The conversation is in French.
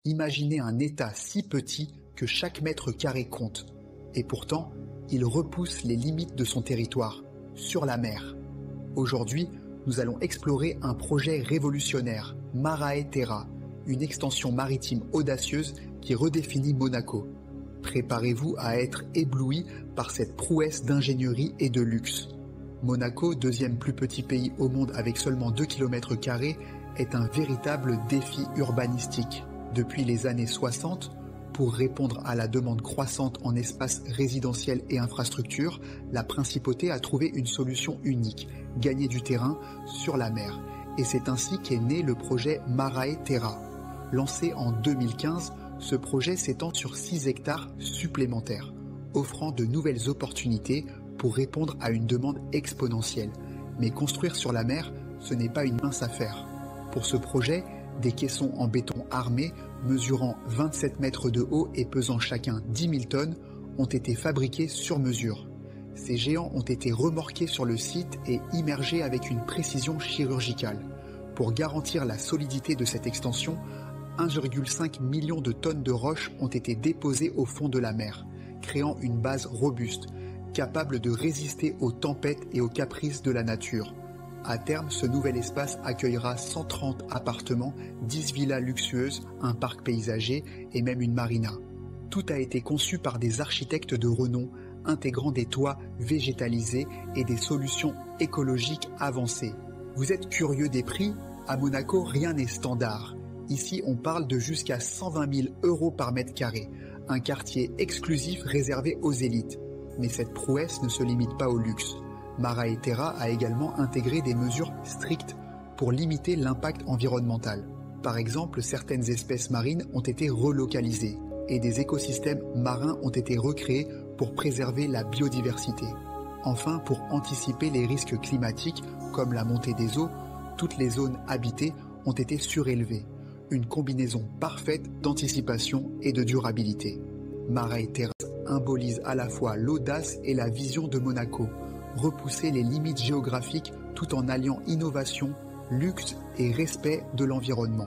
Imaginez un État si petit que chaque mètre carré compte. Et pourtant, il repousse les limites de son territoire, sur la mer. Aujourd'hui, nous allons explorer un projet révolutionnaire, Marae Terra, une extension maritime audacieuse qui redéfinit Monaco. Préparez-vous à être ébloui par cette prouesse d'ingénierie et de luxe. Monaco, deuxième plus petit pays au monde avec seulement 2 km², est un véritable défi urbanistique. Depuis les années 60, pour répondre à la demande croissante en espaces résidentiels et infrastructures, la principauté a trouvé une solution unique, gagner du terrain sur la mer. Et c'est ainsi qu'est né le projet Marae Terra. Lancé en 2015, ce projet s'étend sur 6 hectares supplémentaires, offrant de nouvelles opportunités pour répondre à une demande exponentielle. Mais construire sur la mer, ce n'est pas une mince affaire. Pour ce projet, des caissons en béton armé, mesurant 27 mètres de haut et pesant chacun 10 000 tonnes, ont été fabriqués sur mesure. Ces géants ont été remorqués sur le site et immergés avec une précision chirurgicale. Pour garantir la solidité de cette extension, 1,5 million de tonnes de roches ont été déposées au fond de la mer, créant une base robuste, capable de résister aux tempêtes et aux caprices de la nature. À terme, ce nouvel espace accueillera 130 appartements, 10 villas luxueuses, un parc paysager et même une marina. Tout a été conçu par des architectes de renom, intégrant des toits végétalisés et des solutions écologiques avancées. Vous êtes curieux des prix? À Monaco, rien n'est standard. Ici, on parle de jusqu'à 120 000 € par mètre carré, un quartier exclusif réservé aux élites. Mais cette prouesse ne se limite pas au luxe. Marae Terra a également intégré des mesures strictes pour limiter l'impact environnemental. Par exemple, certaines espèces marines ont été relocalisées et des écosystèmes marins ont été recréés pour préserver la biodiversité. Enfin, pour anticiper les risques climatiques comme la montée des eaux, toutes les zones habitées ont été surélevées. Une combinaison parfaite d'anticipation et de durabilité. Marae Terra symbolise à la fois l'audace et la vision de Monaco, repousser les limites géographiques tout en alliant innovation, luxe et respect de l'environnement.